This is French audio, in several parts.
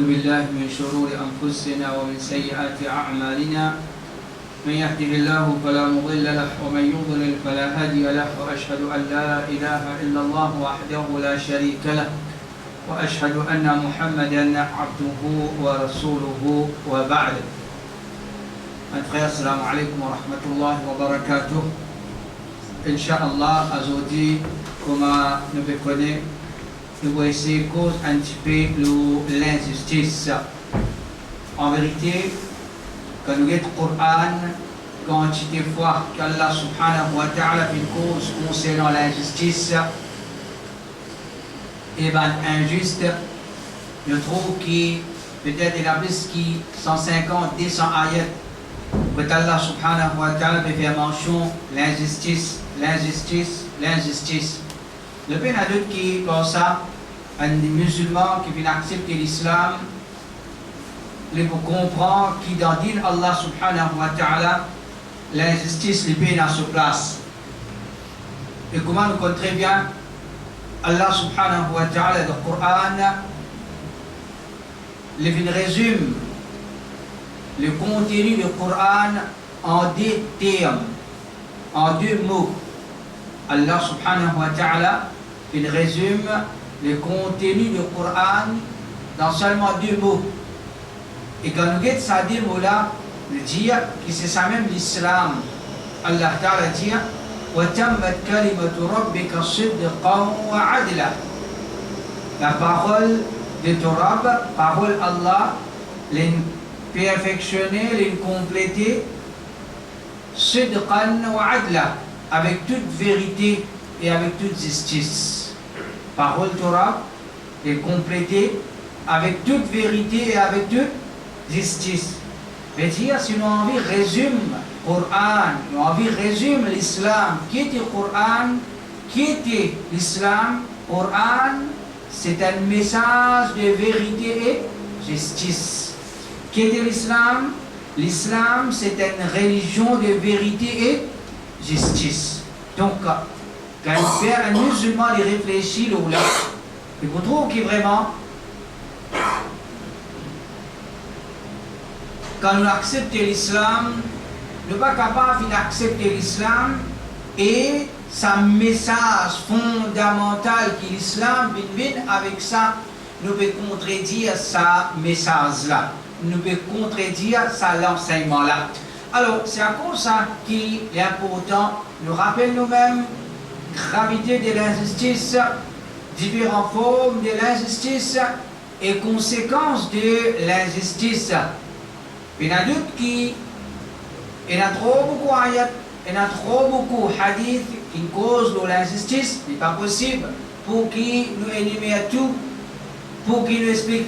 بالله من شرور أنفسنا ومن سيئات أعمالنا من يهده الله فلا مضل له ومن يضلل فلا هادي له وأشهد أن لا إله إلا الله وحده لا شريك له وأشهد أن محمدا عبده ورسوله وبعد. Mes frères, assalamu alaikum wa rahmatullahi wa barakatuh. Inch'Allah, aujourd'hui, comme nous le connaissons, nous allons essayer de cause un petit peu l'injustice. En vérité, quand nous lisons le Coran, quand des fois qu'Allah subhanahu wa ta'ala fait une cause concernant l'injustice, et bien injuste, je trouve qu'il peut-être il y a plus qui 150, 200 ayats que Allah subhanahu wa ta'ala peut faire mention l'injustice, l'injustice, l'injustice. Le pays a d'autres qui pensent ça, un musulman qui vient accepter l'islam, il faut comprendre qu'il dans le din Allah subhanahu wa ta'ala, l'injustice, le pays à sa place. Et comment nous connaissons très bien, Allah subhanahu wa ta'ala dans le Coran, il résume le contenu du Coran en deux termes, en deux mots. Allah subhanahu wa ta'ala, il résume le contenu du Coran dans seulement deux mots. Et quand nous regardons ces deux mots-là, nous disons que c'est ça même l'islam. Allah ta'ala dit وَتَمَّتْ كَلِمَةُ رَبِّكَ صِدْقًا وَعَدْلًا. La parole de ton Rabb, parole Allah, perfectionner, les compléter, sidqan wa adla, avec toute vérité et avec toute justice. Parole Torah, les compléter avec toute vérité et avec toute justice. C'est-à-dire, si nous avons envie de résumer le Coran, nous avons envie de résumer l'islam, qui était le Coran, qui était l'islam, le Coran, c'est un message de vérité et justice. Qui est l'islam? L'islam, c'est une religion de vérité et justice. Donc, quand un musulman y réfléchit, il vous trouve que vraiment, quand nous acceptons l'islam, nous ne sommes pas capables d'accepter l'islam et sa message fondamental qui est l'islam, avec ça, nous pouvons contredire sa message-là. Nous pouvons contredire ça, l'enseignement-là. Alors, c'est à cause de ça qu'il est important, nous rappelle nous-mêmes, gravité de l'injustice, différentes formes de l'injustice et conséquences de l'injustice. Il y en a d'autres qui, il y en a trop beaucoup ayats, il y en a trop beaucoup hadiths qui causent de l'injustice, ce n'est pas possible pour qu'ils nous énumèrent tout, pour qu'ils nous expliquent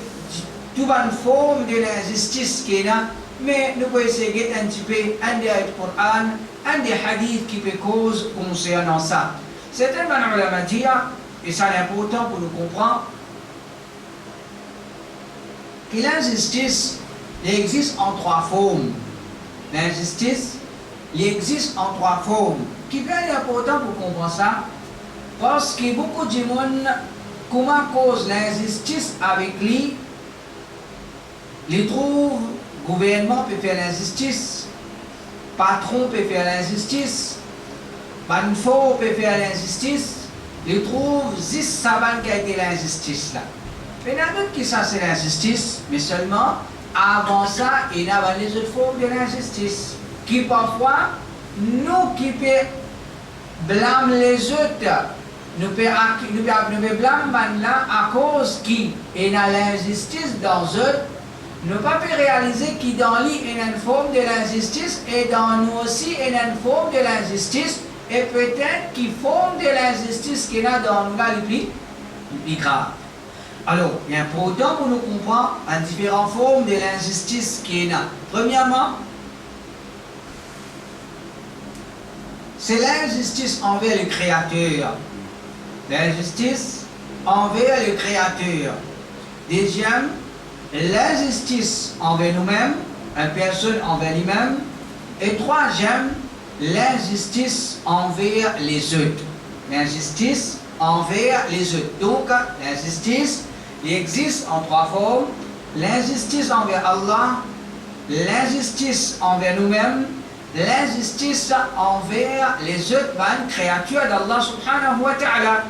toute une forme de l'injustice qui est là, mais nous pouvons essayer un petit peu un des Coran, un des hadiths qui peut cause concernant ça. Certains ulama disent, et ça est important pour nous comprendre, que l'injustice existe en trois formes. L'injustice existe en trois formes. Qui est bien important pour comprendre ça, parce que beaucoup de monde, comment cause l'injustice avec lui, les trouvent, gouvernement peut faire l'injustice, patron peut faire l'injustice, banfo peut faire l'injustice, les trouvent, c'est ça qui a été l'injustice là. Mais il y en a d'autres qui ça c'est l'injustice, mais seulement avant ça, il y a les autres formes de l'injustice, qui parfois, nous qui peut blâmer les autres, nous pouvons blâmer là à cause qu'il y a l'injustice dans eux. Nous ne pouvons pas réaliser qu'il dans lui il y a une forme de l'injustice et dans nous aussi il y a une forme de l'injustice et peut-être qu'il forme de l'injustice qu'il y a dans nous le plus grave. Alors, il est important pour nous comprendre les différentes formes de l'injustice qu'il y a. Premièrement, c'est l'injustice envers le Créateur. L'injustice envers le Créateur. Deuxième, l'injustice envers nous-mêmes, une personne envers lui-même. Et troisième, l'injustice envers les autres. L'injustice envers les autres. Donc, l'injustice il existe en trois formes. l'injustice envers Allah, l'injustice envers nous-mêmes, l'injustice envers les autres créatures d'Allah subhanahu wa ta'ala.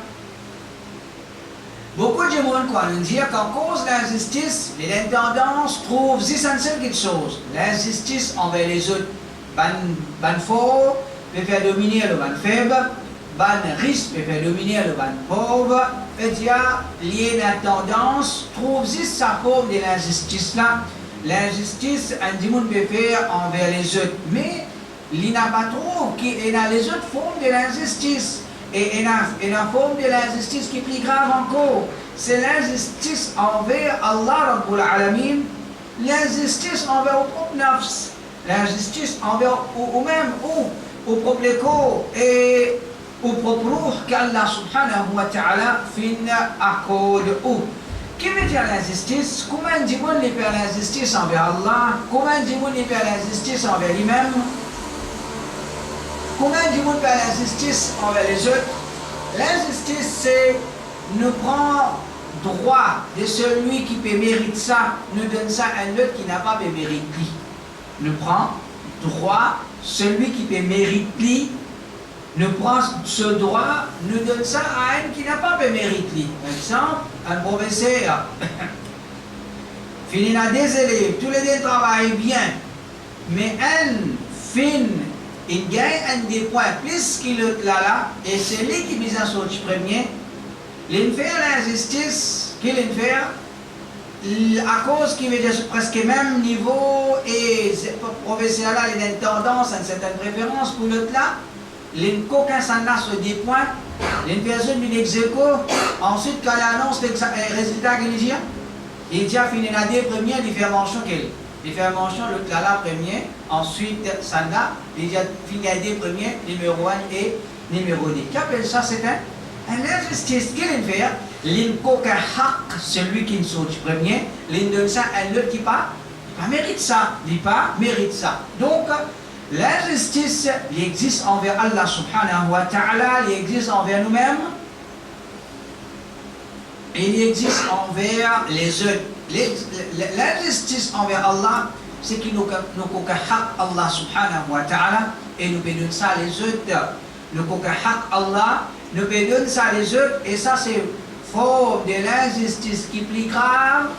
Beaucoup de monde croient nous dire qu'en cause de l'injustice, les tendances trouvent essentielles quelque chose. L'injustice envers les autres, ban fort, peut faire dominer le ban faible, ban riche peut faire dominer le ban pauvre. Et il y a lié la tendance, trouve juste sa forme de l'injustice là. L'injustice, un monde peut faire envers les autres, mais il n'a pas trop qui est dans les autres formes de l'injustice. Et il y a une forme de l'injustice qui est plus grave encore. C'est l'injustice envers Allah Rabbul Alamin, l'injustice envers au propre nafs, l'injustice envers ou-même au propre corps et au propre ruh qu'Allah subhanahu wa ta'ala fin accorde ou. Qui veut dire l'injustice? Comment dit-on les faire l'injustice envers Allah? Comment dit-on les faire l'injustice envers lui-même? Comment dit-on faire l'injustice envers les autres? L'injustice, c'est nous prendre droit de celui qui peut mériter ça, nous donne ça à un autre qui n'a pas de mérite. Nous prend droit, celui qui peut mériter, nous prend ce droit, nous donne ça à un qui n'a pas de mérite. Par exemple, un professeur, finit à des élèves, tous les deux travaillent bien, mais un fin, il gagne un des points plus qu'il l'autre là, et c'est lui qui vise à sortir premier. Il fait l'injustice qu'il fait à cause qu'il veut dire presque même niveau et professeur là, il a une tendance, une certaine préférence pour l'autre là. Il coquin s'en a sur des points, il fait une exéco, ensuite quand il annonce les résultats qu'il dit, il dit à finir la deux première, il fait mention qu'elle. Il fait mention l'autre là premier, ensuite Sanda, il dit à finir la deux première, numéro 1 et numéro 2. Qu'appelle ça, c'est l'injustice qu'il fait, il coquin haq, celui qui ne saute premier, il donne ça à l'autre qui pas mérite ça, il pas mérite ça. Donc, l'injustice, il existe envers Allah subhanahu wa ta'ala, il existe envers nous-mêmes, et il existe envers les autres. L'injustice envers Allah, c'est qu'il nous coca haq Allah subhanahu wa ta'ala, et nous bénissons ça les autres. Nous coca haq Allah, nous bénissons ça les autres, et ça c'est forme de l'injustice qui est plus grave,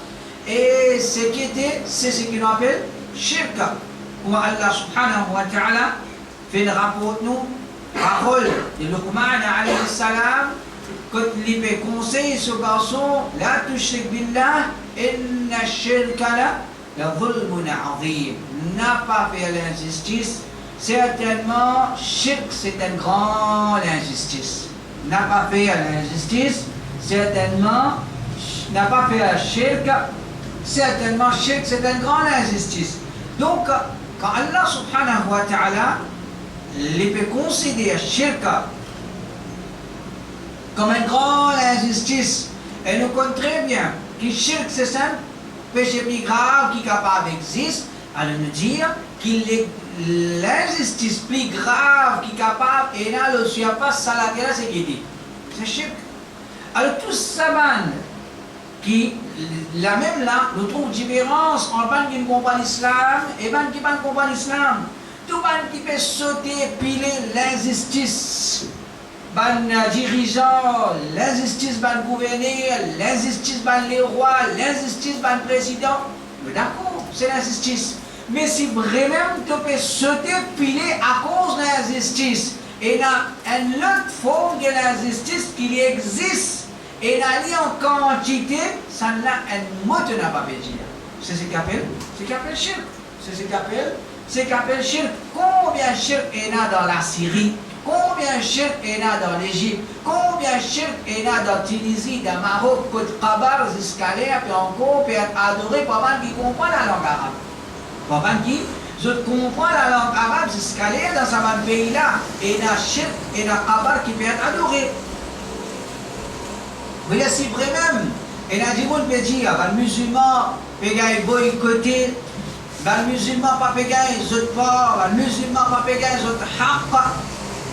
et c'est ce qu'on appelle shirk. Où Allah subhanahu wa ta'ala fait le rapport nous, parole de Luqman alayhi salam, quand il peut conseiller ce garçon, la tushrik billah, inna shirka la dhulmun azim. N'a pas fait l'injustice, certainement, shirk c'est une grande injustice. N'a pas fait l'injustice, certainement, n'a pas fait la shirk, certainement, shirk c'est une grande injustice. Donc, quand Allah subhanahu wa ta'ala les peut considérer shirk comme une grande injustice, et nous connaissons très bien que shirk c'est un péché plus grave qui est capable d'exister, alors nous dire qu'il est l'injustice plus grave qui est capable, et là le surface salariale c'est qui dit, c'est shirk. Alors tout ça qui, la même là, nous trouvons différence entre ban qui ne comprend l'islam et ban qui ne comprend l'islam. Tout ban qui peut sauter, piler l'injustice, ban dirigeant, l'injustice ban gouverneur, l'injustice ban les rois, l'injustice ban président. D'accord, c'est l'injustice. Mais si vraiment tu peux sauter, piler à cause de l'injustice, et il y a une autre forme de l'injustice qui existe, et d'aller en quantité, ça n'a un mot de n'a pas dire. C'est ce qu'il appelle shirk. C'est ce qu'il appelle shirk. Combien shirk est là dans la Syrie? Combien shirk est là dans l'Égypte? Combien shirk est là dans Tunisie, dans Maroc, Côte Kabar, jusqu'à l'air, puis encore, peut être adoré par des qui comprennent la langue arabe. Par des qui comprennent la langue arabe jusqu'à l'air dans ce pays-là. Et dans shirk et dans Kabar qui peut être adoré. Vous voyez, c'est vrai même. Et là, du monde peut dire, les musulmans peuvent boycotter, les musulmans pas peuvent les autres ports, les musulmans pas peuvent les autres haq,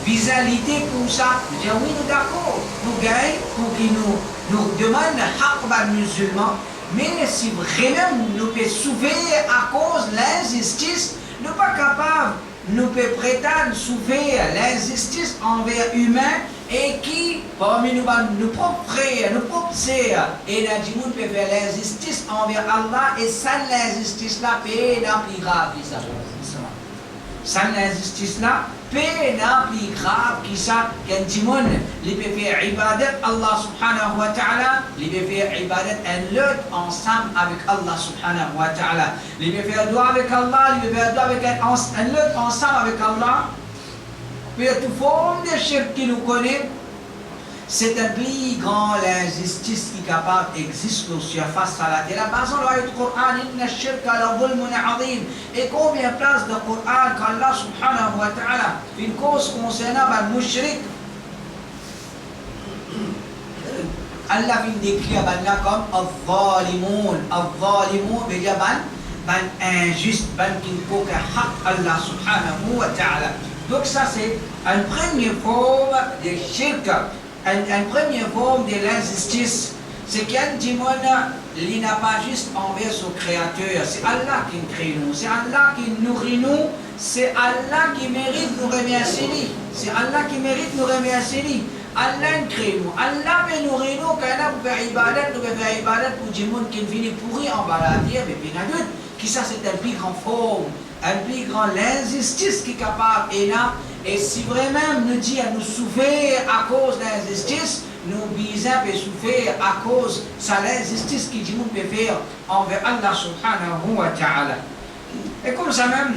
visalité pour ça. Je dis, oui, nous d'accord, nous gagnons pour qu'ils nous demandent haq les musulmans, Mais si vraiment nous pouvons souffrir à cause de l'injustice, nous ne sommes pas capables, nous pouvons prétendre souffrir l'injustice envers humain et qui, parmi nous, nos propres frères, nos propres sœurs, et nous peut faire l'injustice envers Allah et sans l'injustice là, c'est plus grave que ça. Sans l'injustice là, c'est plus grave que ça. Quand du monde, il peut faire ibadat Allah subhanahu wa ta'ala, il peut faire ibadat un lot ensemble avec Allah subhanahu wa ta'ala. Il peut faire dua avec Allah, il peut faire dua avec un lot ensemble avec Allah. Puis toute forme de shirk qui nous connaît, c'est un plus grand l'injustice qui est capable d'exister sur la face à la terre. Par exemple, le Coran, inna shirka la zulmun azim. Et combien de places dans le Coran qu'Allah subhanahu wa ta'ala, une cause concernant le mushrik, Allah vient décrire comme al-zalimun. Al-zalimun veut dire injuste, qui ne peut que Allah subhanahu wa ta'ala. Donc ça c'est une première forme de shirk, une première forme de l'injustice. C'est qu'un démon, il n'a pas juste envers son créateur, c'est Allah qui nous crée nous, c'est Allah qui nous nourrit nous, c'est Allah qui mérite nous remercier, c'est Allah qui mérite nous remercier. Allah nous crée nous, Allah peut nous nourrir nous, quand on peut faire ibadat pour des gens qui viennent pourrir en bas de la terre, mais bien sûr, qui ça c'est une plus grande forme, une plus grande injustice qui est capable et là. Et si vraiment nous dit à nous souffrir à cause de l'injustice, nous bisons à souffrir à cause de l'injustice qui dit nous peut faire envers Allah subhanahu wa ta'ala. Et comme ça même,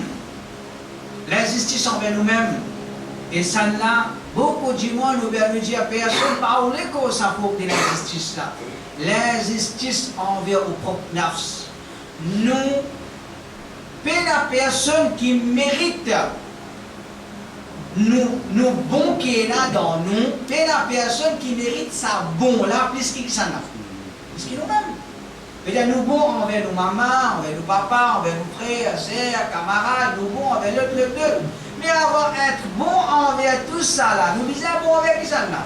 l'injustice envers nous-mêmes, et ça là, beaucoup de gens nous dire à personne parler que ça pour de l'injustice là. L'injustice envers nos propres nafs. Nous, pas la personne qui mérite nous bons qui est là dans nous, et la personne qui mérite ça bon là, plus qu'il s'en a. Plus qu'il nous-mêmes. C'est-à-dire nous bons envers nos mamans, envers nos papas, envers nos frères, sœurs, camarades, nous bons envers l'autre. Mais avant d'être bon envers tout ça là, nous disons bon envers qui ça là.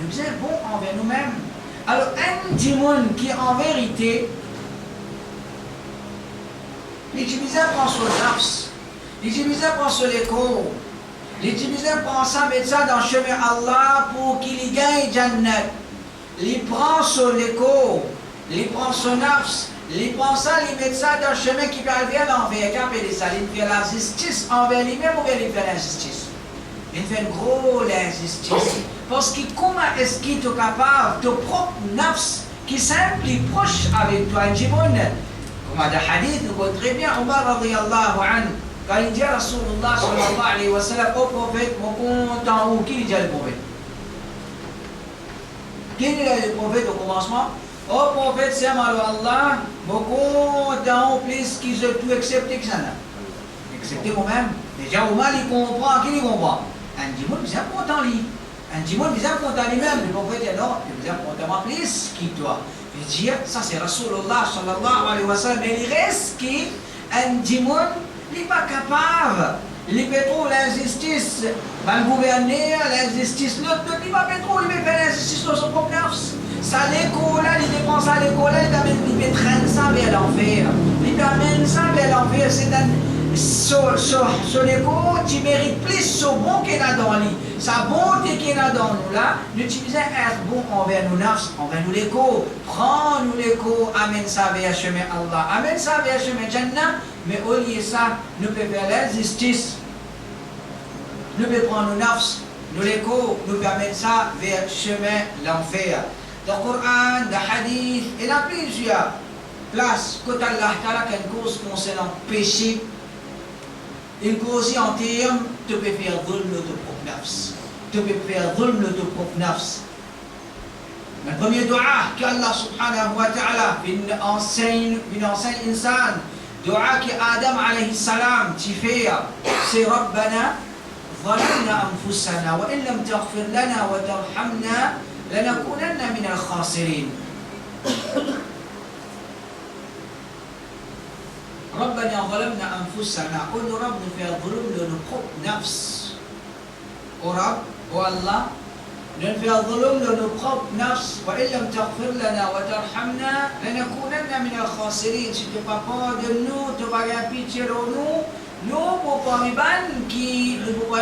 Nous disons bon envers nous-mêmes. Alors un démon qui en vérité, les Tibétains prennent sur l'abs, les Tibétains prennent sur les corps. Les Tibétains prennent ça, mettent ça dans le chemin Allah pour qu'il gagne Jannat. Les prennent sur les corps, les prennent sur nafs, les prennent ça, les mettent ça dans le chemin qui va aller à l'envers, qui appelle ça, ils font la justice envers lui-même ou bien ils font l'injustice. Ils font une grosse injustice. Parce que comment est-ce qu'il est capable, ton propre nafs, qui est plus proche avec toi, un jibon, comme dans le hadith, nous voyons très bien, Omar radiyallahu anhu. Quand il dit à Rasulullah sallallahu alayhi wa sallam, au prophète, mon compte en haut, qui dit le prophète? Qui dit le prophète au commencement? Au prophète, c'est Allah, mon compte en haut, plus qu'ils ont tout accepté que ça n'a. Accepté moi-même. Déjà, au mal, il comprend, qui il comprend? Un démon, il est content lui. Un démon, il est content lui-même. Le prophète dit non, il est content plus qui toi. Il dit, ça c'est Rasulullah sallallahu alayhi wa sallam, mais il reste qu'un démon, il n'est pas capable. Il peut trouver l'injustice. Le gouverneur, l'injustice, l'autre, il ne peut pas trouver, il peut faire l'injustice dans son propre nafs. Ça l'école, il dépense à l'école, il peut traîner ça vers l'enfer. Il peut amener ça vers l'enfer. C'est un. Sur l'école, tu mérites plus ce bon qu'il y a dans lui. Sa bonté qu'il y a dans nous là, nous utilisons être bon envers nos nafs, envers nous l'école. Prends-nous l'école, amène ça vers le chemin Allah, amène ça vers le chemin Jannah. Mais au lieu de ça, nous pouvons faire l'injustice. Nous pouvons prendre nos nafs, nous l'école, nous pouvons amener ça vers le chemin l'enfer. Dans le Coran, dans le Hadith, il y a plusieurs places que Allah Ta'ala qui a une cause concernant péché. Une cause en termes, tu peux faire dhulm de ton propre nafs. Tu peux faire dhulm de ton propre nafs. Le premier dua qu'Allah subhanahu wa ta'ala enseigne insan, dua qu'Adam alayhi salam t'y fait, c'est Rabbana ظلمنا أنفسنا وإن لم تغفر لنا وترحمنا لنكونن من الخاسرين. ربنا ظلمنا أنفسنا قل رب في ظلم لنقب نفس ورب والله ننفي الظلم لنقرب نفس وإن لم تغفر لنا وترحمنا لنكونن من الخاسرين. Si tu n'as pas peur de nous, tu vas avoir pitié de nous, nous ne pouvons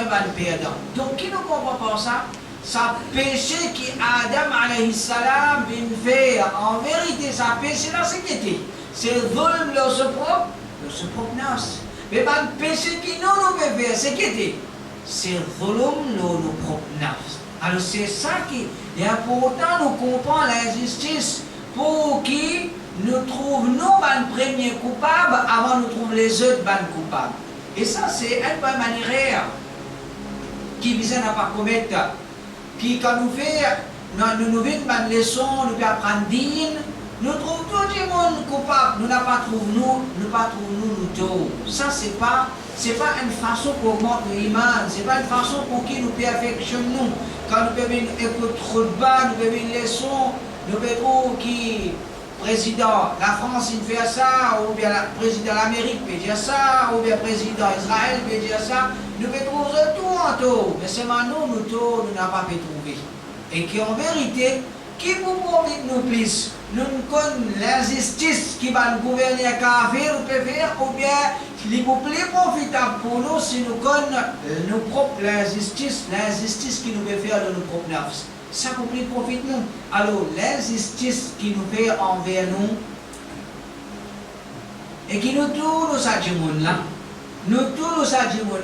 pas perdre. Donc qui ne comprend pas ça? Ça péché qui Adam alayhi salam vient faire. En vérité, ça péché là, c'est qui? C'est le zulm de ce propre nafs. Mais pas le péché qui nous peut faire, c'est qui? C'est le zulm de nos propres nafs. Alors c'est ça qui est important, nous comprendre l'injustice pour qui nous trouvent nous les premiers coupables avant de nous trouver les autres coupables. Et ça c'est une bonne manière qui vise à ne pas commettre, qui quand nous fait, nous vient une leçon, nous peut apprendre digne, nous trouvons tout le monde coupable, nous n'avons pas trouvé nous tout. Ça c'est pas une façon pour augmenter l'iman, c'est pas une façon pour qui nous perfectionne nous. Quand nous pouvons écouter trop de bas, nous pouvons une leçon, nous pouvons qui président, la France il fait ça, ou bien le président de l'Amérique peut dire ça, ou bien le président d'Israël peut dire ça, nous pouvons trouver tout en tout, mais c'est maintenant nous n'avons pas pu trouver. Et qu'en vérité, qui vous profite nous plus? Nous connaissons l'injustice qui va nous gouverner à kafir ou peut faire, ou bien les plus profitable pour nous si nous connaissons nos propres l'injustice qui nous fait faire de nos propres nafs. Ça vous plus profite nous. Alors l'injustice qui nous fait envers nous et qui nous tourne à du monde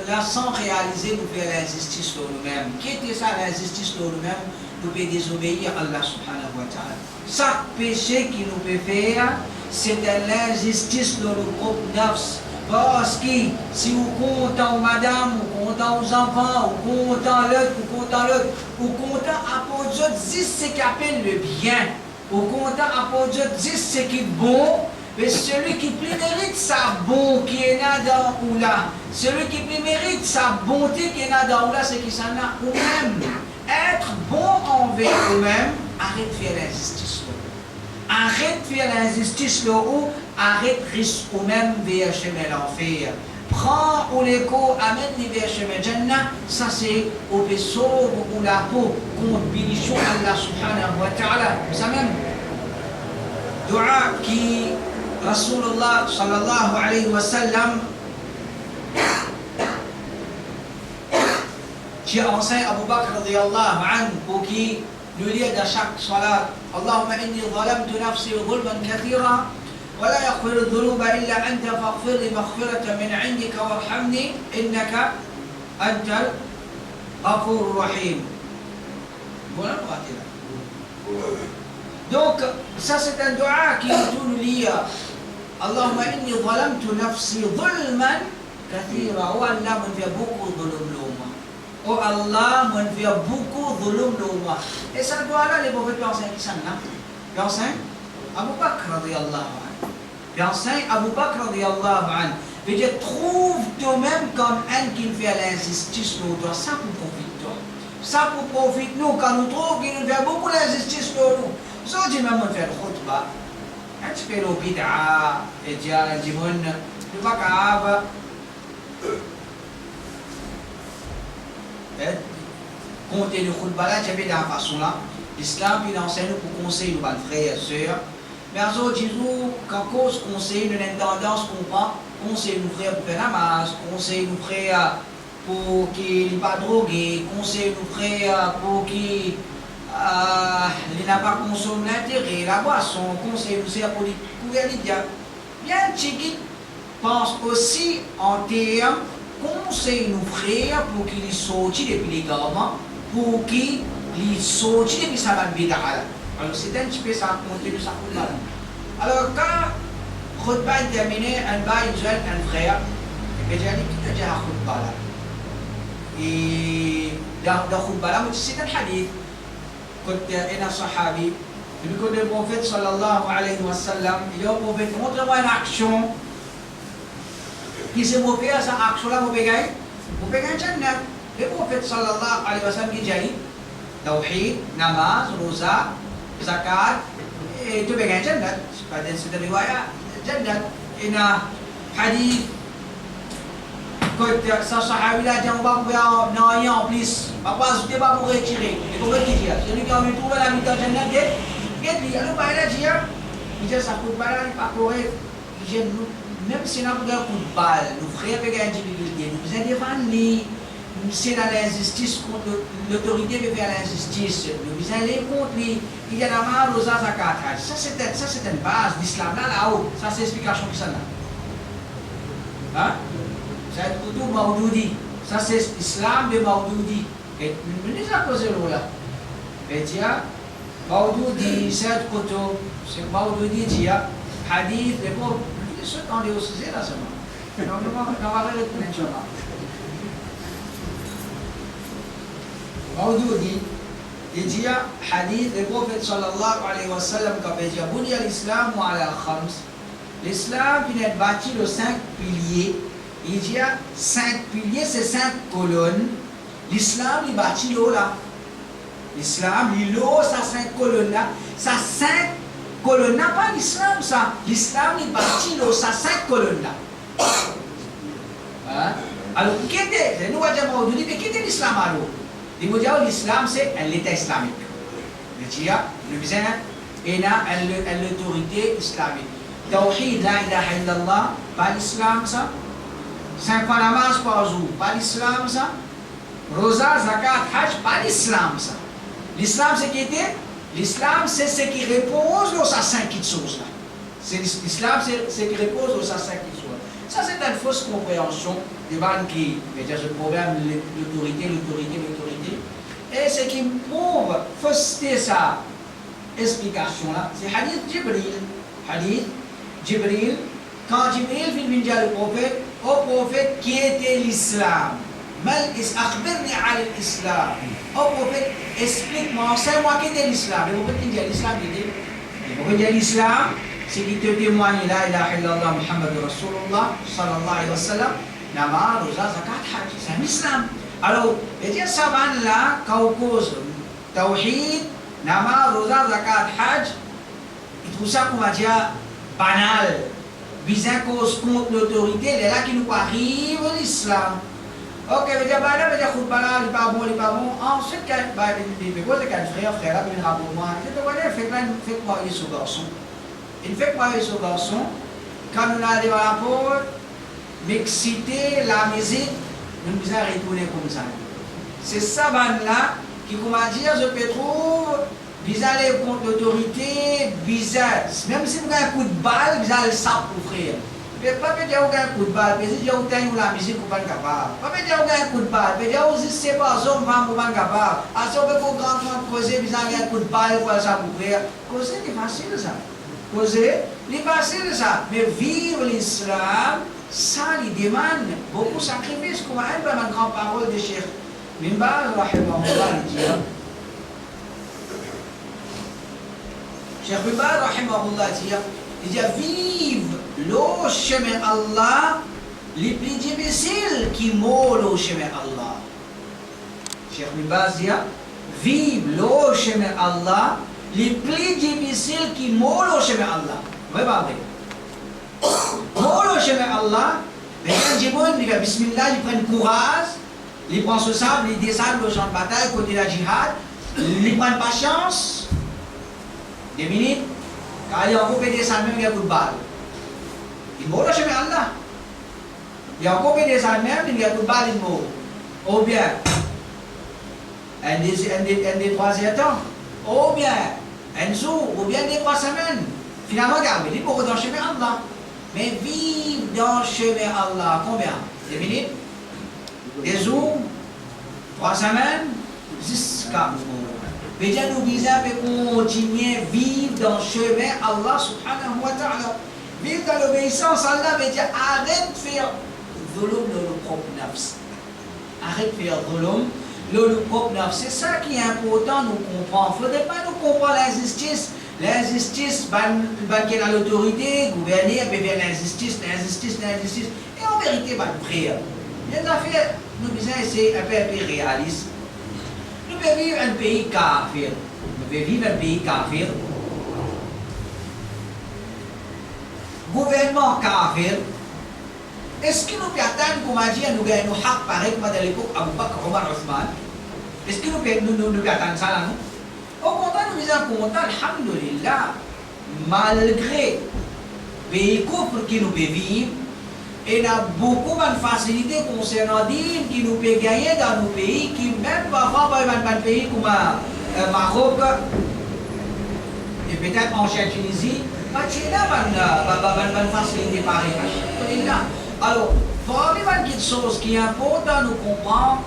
là, sans réaliser nous faire l'injustice sur nous-mêmes. Qui était ça l'injustice sur nous-mêmes? Nous pouvons désobéir à Allah subhanahu wa ta'ala. Chaque péché qui nous peut faire, c'est de l'injustice dans nos propres nafs. Parce que si vous comptez aux madame, vous comptez aux enfants, vous comptez vous comptez à pour Dieu 10 ce qui appelle le bien, vous comptez à pour Dieu 10 ce qui est bon, mais celui qui plus mérite sa bon qui est là dans ou là, celui qui plus mérite sa bonté qui est là dans ou là, c'est qui s'en a ou même. Être bon envers eux-mêmes, arrête de faire l'injustice. Arrête de faire l'injustice là où, arrête de risquer eux-mêmes vers le chemin l'enfer. Prends ou l'écho, amène-les vers le chemin Jannah, ça c'est au vaisseau ou la peau, contre bénition Allah subhanahu wa ta'ala. Ça même, dua qui Rasulullah sallallahu alayhi wa sallam qui enseigne Abu Bakr radiyallahu anhu pour qui nous lit dans chaque salat Allahumma inni zalamtu nafsi zulman kathira wa la yaghfiru dhunuba illa anta faghfir li maghfiratan min 'indika warhamni innaka antal ghafurur rahim. Voilà le donc ça c'est un dua qui nous lit Allahumma inni zalamtu nafsi zulman kathira wa Allah man fait beaucoup de zulm. Oh Allah, moi je fais beaucoup de zulm de moi. Et ça doit là les prophètes enseignent qui sont là. Ils enseignent Abu Bakr radiyallahu anhu. Ils enseignent Abu Bakr radiyallahu anhu. Veut dire trouve toi-même comme un qui fait l'injustice nous toi. Ça pour profite toi. Ça pour profite nous quand nous trouvons qu'il nous fait beaucoup d'injustice pour nous. Ça dit même on fait le khutbah. Un petit peu le bid'a et dire un petit peu le bakab. Compter le khutbah là, tu avais de la façon là. L'islam, il enseigne pour conseiller nos frères et sœurs. Mais à ce disons qu'en cause conseil, nous avons une tendance qu'on prend, conseiller nos frères pour faire la masse, conseiller nos frères pour qu'ils ne pas droguer, conseiller nos frères pour qu'ils n'aient pas consommé l'intérêt, la boisson, conseiller nos frères pour les couvrir les diables. Bien, Tchiki pense aussi en termes conseille nos frères pour qu'ils sortent depuis les garments, pour qu'ils sortent depuis sa bid'a. Alors c'est un petit peu ça, continue ça pour là. Alors quand khutbah est terminé, un jeune, un frère, et j'ai dit qu'il a déjà khutbah là. Et dans khutbah là, c'est un hadith. Quand il y a un sahabi, le prophète sallallahu alayhi wa sallam, il dit au prophète, montre-moi une action qui se motive à cette action-là, vous pouvez gagner Jannah. Le prophète sallallahu alayhi wa sallam qui dit Tawhid, namaz, roza, zakat, et tu peux gagner Jannah. C'est une riwaya Jannah. Il y a un hadith ça sahabi là dit on va pouvoir non rien en plus papa ajouter pas pour retirer et comment qui dit celui qui a vu trouver la vie dans Jannah dit alors bah là dit ça coûte pas là il pas correct même si on a un coup de balle nous frères avec individualité nous besoin défendre c'est dans l'injustice contre l'autorité veut faire l'injustice nous besoin aller contre lui il y a la mal aux zakat ça c'est une base d'islam là-haut ça c'est l'explication qui ça là hein c'est Kutub Maudoudi. Ça c'est l'islam de Maudoudi. Et nous avons posé le là. Et tiens, Maudoudi, c'est Kutub, c'est Maudoudi, tiens, hadith, et bon, ceux qui ont dit aussi, c'est là seulement. Donc, on va aller le maintenant. Maudoudi, il dit, hadith, le prophète sallallahu alayhi wa sallam, quand il dit, Buni al-Islam wa ala khams. L'islam qui est bâti de 5 piliers. Il y a 5 piliers, c'est 5 colonnes. L'islam, il bâtit l'eau là. L'islam, l'eau, ça 5 colonnes là. Ça 5 colonnes là, pas l'islam ça. L'islam, il bâtit l'eau, ça 5 colonnes là. Hein? Alors, qui était, nous avons aujourd'hui, mais qui était l'islam alors? Il vous dit, l'islam, c'est l'État islamique. Le besoin, il a l'autorité islamique. Tawhid, la ilaha illallah, pas l'islam ça. 5 fois namaz par jour, pas l'islam ça. Rosa, zakat, hajj, pas l'islam ça. L'islam c'est qui était? L'islam c'est ce qui repose sur ces 5 choses là. L'islam c'est ce qui repose sur ces 5 choses. Ça c'est une fausse compréhension des gens qui veut dire ce problème l'autorité. Et ce qui prouve fausseté sa explication là, c'est hadith Jibril. Quand Jibril vient dire au prophète qui était l'islam. Akhbirni al islam. Au prophète, explique-moi, c'est moi qui était l'islam. Le prophète dit l'islam, il dit l'islam, c'est qui te témoigne la ilaha illallah Muhammad Rasulullah sallallahu alayhi wa sallam, namaz, roza, zakat, hajj. C'est un islam. Alors, il dit ça va là, quand on cause tawhid, namaz, roza, zakat, hajj, il trouve ça qu'on va dire banal. Bizarre cause contre l'autorité, c'est là qui nous arrive l'islam. Ok, mais dire, bah là, mais dire, il n'est pas bon. Ensuite, il me pose qu'un frère, là, il me rappelle moi. Je te vois, il fait croire ce garçon. Il fait croire ce garçon. Quand nous allons à la porte, m'exciter, la musique, nous nous allons retourner comme ça. C'est ça, là, qui, comment dire, je peux trouver. Bizarre les contre l'autorité, bizarre. Même si vous avez un coup de balle, bizarre le sap pour frère. Mais pas dire que vous avez un coup de balle, mais si vous avez la musique, vous n'êtes pas capable. Pas dire que vous avez un coup de balle, mais dire que vous c'est pas zone, vous n'êtes pas capable. Alors si on peut grand frère causer, bizarre un coup de balle, voilà ça pour frère. Causer, c'est facile ça. Causer, c'est facile ça. Mais vivre l'islam, ça, il demande beaucoup de sacrifices. Comme un peu ma grande parole de Cheikh Minbaz, rahimahullah, il dit. Cheikh Minbaz, rahimahullah, il dit vive le chemin Allah, les plus difficiles qui mollent au chemin Allah. Cheikh Minbaz dit vive le chemin Allah, les plus difficiles qui mollent au chemin Allah. Vous voyez pas vrai? Mollent au chemin Allah, mais quand Jibril dit Bismillah, il prend courage, il prend ce sable, il descend au champ de bataille côté de la djihad, il prend patience. 2 minutes, quand il y a encore des salmons, il y a un coup de balle. Il meurt chez Allah. Il y a encore des salmons, il y a un coup de balle, il meurt. Ou bien, un des 3 temps, ou bien, un jour, ou bien des 3 semaines. Finalement, regardez, il meurt dans le chemin Allah. Mais vivre dans le chemin Allah, combien? 2 minutes, des jours, 3 semaines, jusqu'à mort. Mais Dieu nous vise à continuer à vivre dans le chemin Allah subhanahu wa ta'ala. Vivre dans l'obéissance à Allah, mais dire arrête de faire dhulum le propre nafs. Arrête de faire dhulum le propre nafs. C'est ça qui est important, nous comprendre. Il ne faudrait pas nous comprendre l'injustice. L'injustice, qui est dans l'autorité, gouverner, et bien l'injustice. Et en vérité, nous prions. Les affaires, nous disons, c'est un peu réaliste. Nous pouvons vivre un pays kafir. Gouvernement kafir. Est-ce que nous pouvons attendre, comme a dit, nous gagnons nos haq pareil comme à l'époque Abu Bakr, Omar, Othman? Est-ce que nous pouvons attendre ça là, non? Au contraire, nous disons content, alhamdulillah, malgré les couples qui nous peuvent vivre, et il a beaucoup de facilités concernant des qui nous peuvent gagner dans nos pays, qui même parfois dans un pays comme Maroc, et peut-être en Tunisie, il y a une facilité pareille. Alors, parmi les choses qui est important de nous comprendre,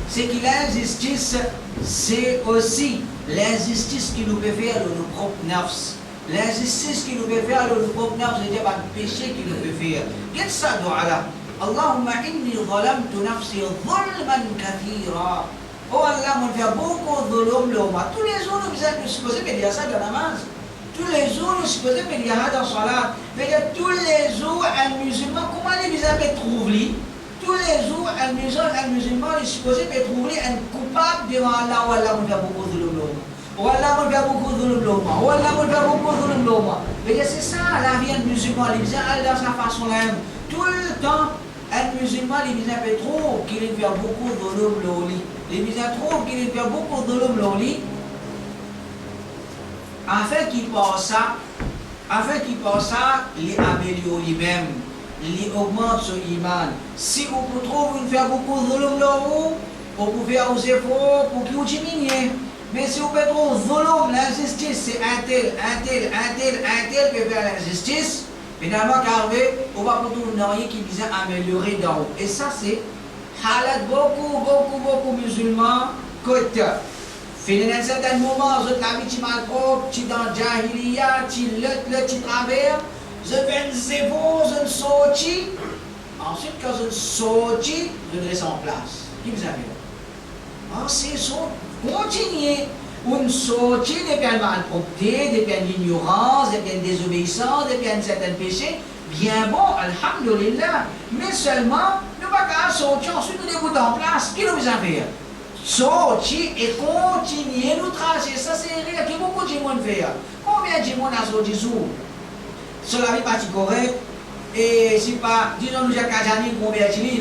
c'est que l'injustice, c'est aussi l'injustice qui nous peut faire de nos propres nafs. L'injustice qui nous peut faire de nos propres nafs, c'est-à-dire le péché qui nous peut faire. Qu'est-ce que ça doit là? Allahumma inni zalamtu nafsi zulman kathira. Oh Allah, on fait beaucoup de zulum l'homme. Tous les jours, nous sommes supposés dire ça dans la namaz. Tous les jours, nous sommes supposés dire ça dans la salat. Mais tous les jours, un musulman, comment les musulmans trouvent-ils? Tous les jours, un musulman est supposé trouver un coupable devant Allah. Oh Allah, on fait beaucoup de zulum. Oh Allah, on fait beaucoup de zulum. Oh Allah, on fait beaucoup de zulum. Mais c'est ça, la vie d'un musulman. Les musulmans, dans sa façon-là, tout le temps, un musulman, les musulmans trouvent qu'il fait beaucoup de zulum. Les musulmans trouvent qu'il fait beaucoup de zulum. Afin qu'il pense ça, il améliore lui-même. Il augmente son iman. Si vous trouvez faire beaucoup de zulum là, vous pouvez faire aux efforts pour qu'il vous diminue. Mais si vous pouvez trouver zulum, l'injustice, c'est un tel peut faire l'injustice, finalement, on va pas trouver rien qui vise à améliorer d'en haut. Et ça, c'est halat beaucoup musulmans côté. Finalement, à un certain moment, je l'avais dit mal propre, tu dans Jahiliya, tu travers. Je vais zéro, je sortis. Ensuite, quand je sortis, je reste en place. Qui vous avez? C'est ça. Continuez. Une sortie depuis une malpropreté, depuis une ignorance, depuis une désobéissance, depuis un certain péché. Bien bon, alhamdulillah. Mais seulement, nous ne pouvons pas sortir, ensuite nous dégoûtons en place. Qui nous avez? Sortir et continuer nous tracer. Ça, c'est rien que beaucoup de gens font. Combien de gens ont sorti jour? Cela n'est pas correct. Et si pas, disons nous, Kajani converti,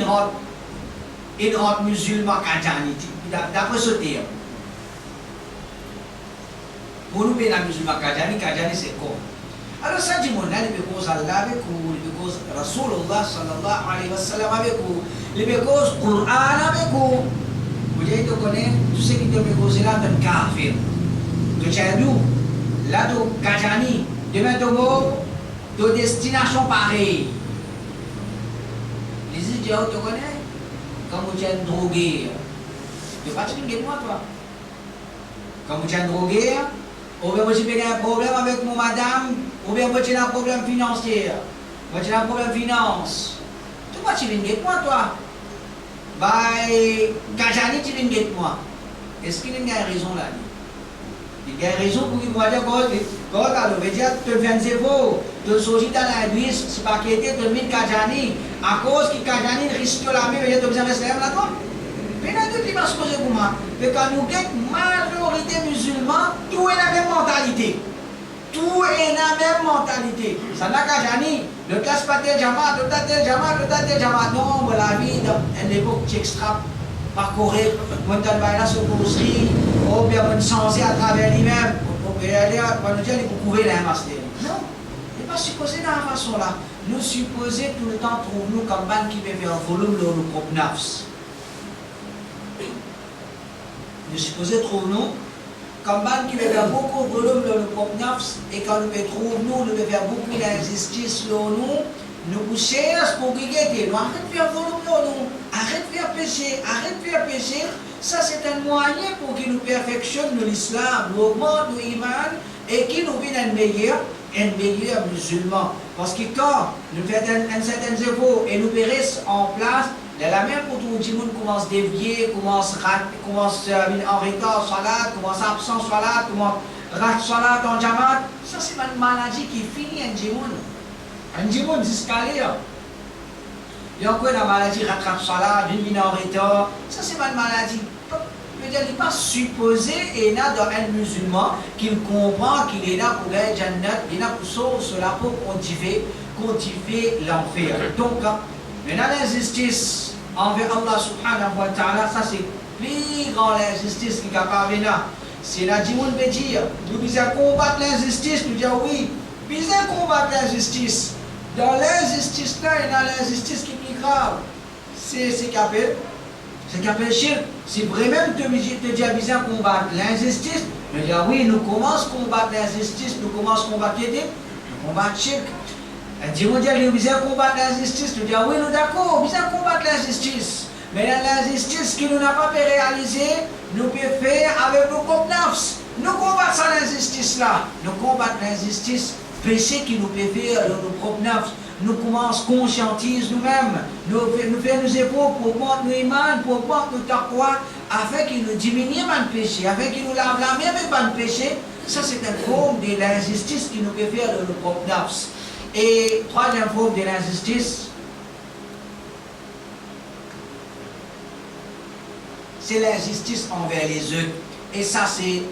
il rentre musulman Kajani, d'après ce terme. Pour nous, les musulmans Kajani c'est quoi? Alors ça dit, mon âme, il cause Allah avec vous, il cause Rasulullah sallallahu alayhi wa sallam avec vous, il cause Coran avec vous. Vous avez de connaître tout ce qui te cause là, c'est un kafir. De Tchadou, là, de Kajani, de Mentogo, de destination pareille. Les idiots, tu connais? Quand vous êtes drogué, tu vas te dire moi, toi. Quand vous êtes drogué, ou bien vous avez un problème avec mon madame, ou bien vous avez un problème financier, vous avez un problème finance. Tu vas te dire moi, toi. Bah, Kajani, tu viens de moi. Est-ce qu'il y a une raison là? Il y a une raison pour qu'il va dire quand on veut dire que tu viens de zéro, tu sortis dans la nuit, c'est pas qu'il était de 1000 Kajani, à cause que Kajani risque la main, tu besoin de rester là-dedans. Mais là, tout le monde se pose pour moi. Mais quand nous avons majorité musulmane, tout est la même mentalité. Tout est la même mentalité. Ça n'a qu'à Jani, le classe pas tel Jama, le tel Jama. Non, mais la vie, dans une époque qui extra parcourir, on a se construire, on peut changer à travers lui-même, on peut aller à pour couvrir la master. Non, il n'est pas supposé dans la façon là. Nous supposons tout le temps trouver nous comme ban qui peut faire un volume de nos propres nafs. Nous supposons trouver nous comme ban qui veut faire beaucoup de volume dans nos propres nafs et quand nous trouvons nous veut faire beaucoup d'injustice sur nous cherchons pour guider. Nous arrêtons de faire volume dans nous, arrêtons de faire pécher, Ça c'est un moyen pour qu'il nous perfectionne l'islam, nous augmente l'iman et qu'il nous vienne un meilleur musulman. Parce que quand nous faisons un certain effort et nous périssons en place, la même pour tout le monde commence à dévier, commence en retard salat, commence absent salat, commence rat salat en jamat. Ça c'est une maladie qui finit un djimoun. Un djimoun jusqu'à là. Il y a encore la maladie rattrape salat, une en retard. Ça c'est une maladie. Il n'est pas supposé et là dans un musulman qu'il comprend qu'il est là pour gagner Jannat, il est là pour sauver cela pour cultiver cultiver l'enfer. Donc, maintenant l'injustice envers Allah subhanahu wa ta'ala, ça c'est plus grand l'injustice qui est capable de venir. C'est la dit, on peut dire, nous devons combattre l'injustice, nous disons oui, nous devons combattre l'injustice. Dans l'injustice là et dans l'injustice qui est plus grave, c'est ce qu'on appelle shirk. C'est vraiment te dire bien combattre l'injustice, nous disons oui, nous commençons à combattre l'injustice, nous commençons à combattre l'idée, nous combattre shirk. Dieu nous dit, nous devons combattre l'injustice, nous disons oui, nous d'accord, nous devons combattre l'injustice. Mais l'injustice qui nous n'a pas pu réaliser, nous pouvons faire avec nos propres nafs. Nous combattons l'injustice là. Nous combattons l'injustice, péché qui nous peut faire de nos propres nafs. Nous commençons à conscientiser nous-mêmes. Nous faisons nos efforts pour augmenter nos iman, pour augmenter nos taqwa, afin qu'il nous diminue le péché, afin qu'il nous lave la main avec le péché. Ça, c'est une forme de l'injustice qui nous peut faire de nos propres nafs. Et troisième forme de l'injustice, c'est l'injustice envers les autres. Et ça, c'est,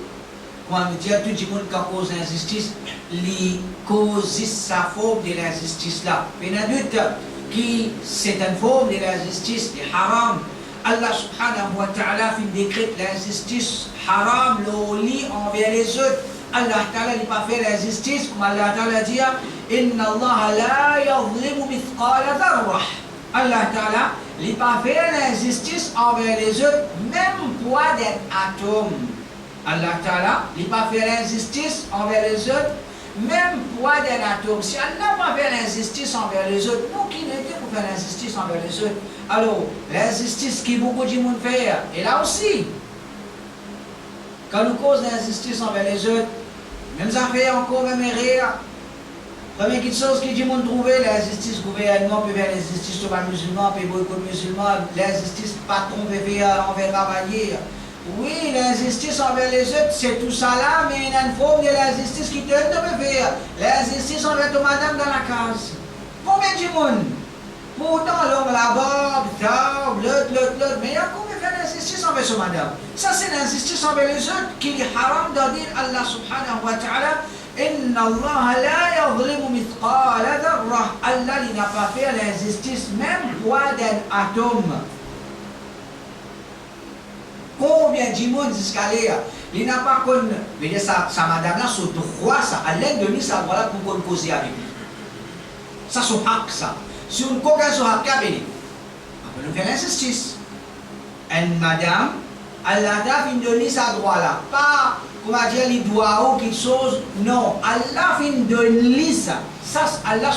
quand on dit tout le monde qui cause l'injustice, les causes sa forme de l'injustice là. Il y en a d'autres qui, c'est une forme de l'injustice, de haram. Allah subhanahu wa ta'ala fait décret l'injustice haram, le lit envers les autres. Allah ta'ala n'a pas fait l'injustice, comme Allah ta'ala dit, Inna Allah la yadhlimu mithqala dharrah. Allah ta'ala n'a pas fait l'injustice envers les autres, même poids d'un atome. Allah ta'ala n'a pas fait l'injustice envers les autres, même poids d'un atome. Si Allah n'a pas fait l'injustice envers les autres, nous qui n'étions pour faire l'injustice envers les autres. Alors, l'injustice qui beaucoup de monde fait, et là aussi, quand nous causons l'injustice envers les autres, même ça fait encore même rire. Première chose qui dit monde trouver l'injustice gouvernement peut faire l'injustice sur les musulmans, peut boycotter les musulmans, l'injustice patron peut faire envers travailler. Oui, l'injustice envers les autres, c'est tout ça là, mais il y a une forme de l'injustice qui te peut faire. L'injustice envers ton madame dans la case. Combien de monde? Pourtant l'homme là-bas, l'autre, mais il y a combien de l'injustice envers son madame? Ça c'est l'injustice envers les autres qui est haram de dire Allah subhanahu wa ta'ala. Inna Allah la yadhlimu mithqala dharrah. Allah n'a pas fait l'injustice même poids d'un atome. Combien de monde jusqu'à là? Il n'a pas connu. Mais sa madame là, son droit, ça, à l'aide de lui, ça droit là pour qu'on cause avec lui. Ça, son hak, ça. Si on cogne son hak, on peut nous faire l'injustice. Une madame, Allah a fait de lui sa droit là. Pas, comment dire, les doigts ou quelque chose. Non, Allah fait de lui ça. Ça, Allah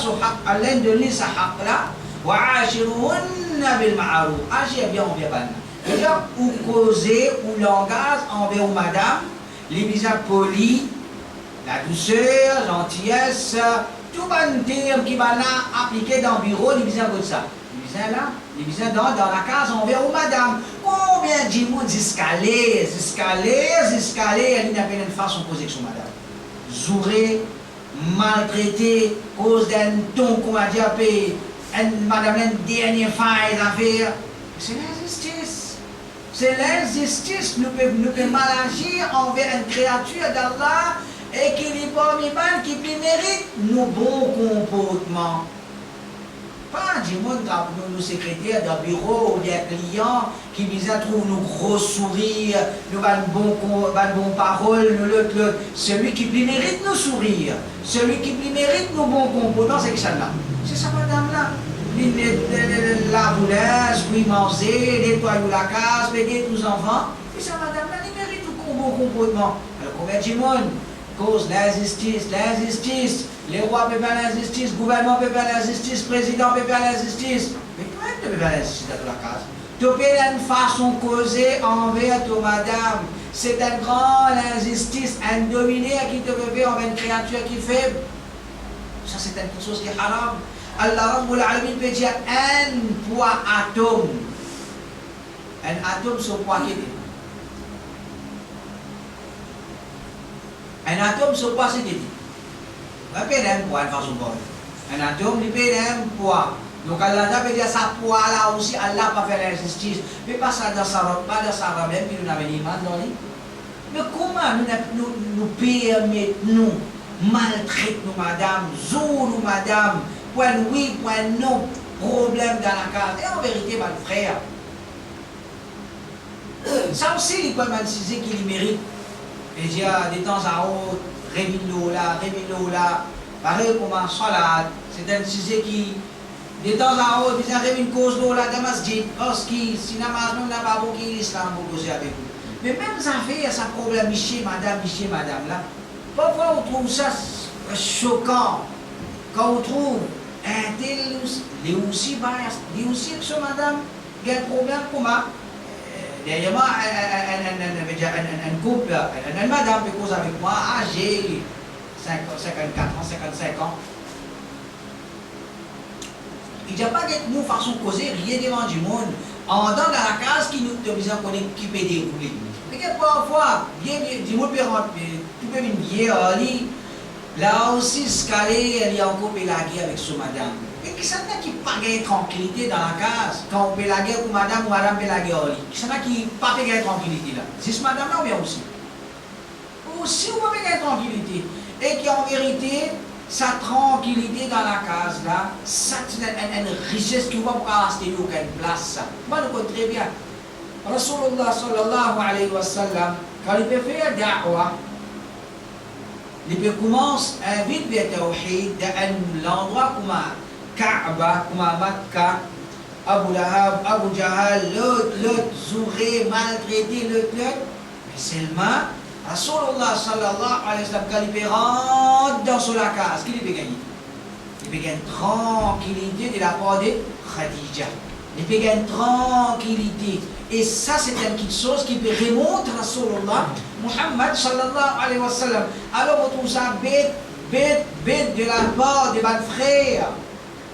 a l'aide de lui sa hak là. Wa ashiruhunna bil ma'ruf. Agir bien envers elle. C'est-à-dire, ou causer, ou langage envers madame, les visages polis, la douceur, gentillesse, tout un terme qui va là appliquer dans le bureau, les visages comme ça. Les visages là, les visages dans la case envers madame. Combien de monde escalier, elle n'a pas une façon de poser sur madame. Zouré, maltraité, cause d'un ton, qu'on va dire, madame, une dernière faille d'affaire. C'est l'injustice. C'est l'injustice. Nous pouvons mal agir envers une créature d'Allah et qui n'est pas mal, qui mérite nos bons comportements. Pas du monde comme nos secrétaires d'un bureau ou des clients qui visent à trouver nos gros sourires, nos bonnes paroles, celui qui mérite nos sourires, celui qui mérite nos bons comportements, c'est ça là. C'est ça, madame-là. La boulage, puis manger, nettoyer la case, payer tous les enfants. Et ça, madame-là, il mérite tout bon comportement. Alors, combien de monde cause l'injustice, les rois peuvent faire l'injustice, le gouvernement peut faire l'injustice, le président peut faire l'injustice. Mais toi-même, tu peux faire l'injustice dans la case. Tu peux faire une façon de causer envers ton madame. C'est une grande injustice, un dominé qui te veut faire envers une créature qui est faible. Ça, c'est quelque chose qui est haram. Allah Rabbul Alamin peut dire un poids atome. Un atome, c'est un poids qui est. Un atome, c'est un poids, c'est dit. On peut un poids de façon bonne. Un atome, il peut un poids. Donc Allah peut dire ça poids là aussi, Allah va faire l'injustice. Mais pas ça dans sa robe, pas dans sa robe, même, puis nous avons l'imam dans lui. Mais comment nous permettons, nous maltraitons nos madame, nous madame, point oui, point non, problème dans la case. Et en vérité, mon frère, ça aussi, il peut m'assiser qu'il mérite. Et il y a des temps à autre, réville-le là, pareil comme un salat, c'est un sujet qui, de temps à autre, il y a une cause là, dans la masjid, parce que si la masjid n'a pas beaucoup l'islam pour causer avec vous. Mais même ça fait, ça problème, monsieur, madame, là. Parfois, on trouve ça choquant. Quand on trouve un tel, il est aussi bias, il est aussi que madame, il y a un problème pour moi. D'ailleurs, un couple, une madame qui cause avec moi, âgée, 54 ans, 55 ans. Il n'y a pas de nous façon de causer, rien devant du monde. En dans la case qui nous te besoin qui peut dérouler. Mais parfois, bien, du monde peut rentrer, tout peut venir bien, là aussi, scaler, elle est encore pélaguée avec son madame. Mais qui s'en a qui pas de tranquillité dans la case quand on pélague ou madame pélague au lit. Qui s'en a qui pas de tranquillité là. C'est ce madame là ou bien aussi. Aussi, on pas de tranquillité. Et qui en vérité, sa tranquillité dans la case là, ça c'est une richesse qui ne va pas rester aucune place. Moi, je connais très bien. Rasulullah sallallahu alayhi wa sallam, quand il peut faire da'wah, il peut commencer à vite vers Tawhid dans l'endroit comme Kaaba, comme Makkah, Abu Lahab, Abu Jahal, l'autre, Zouré, maltraité, l'autre. Mais seulement, Rasulullah sallallahu alayhi wa sallam, quand il peut rentrer dans la case, qu'est-ce qu'il peut gagner? Il peut gagner tranquillité de la part de Khadija. Il peut gagner tranquillité. Et ça, c'est une petite chose qui peut remonter à Rasulullah, Muhammad sallallahu alayhi wa sallam. Alors, on trouve ça bête de la part de votre frère.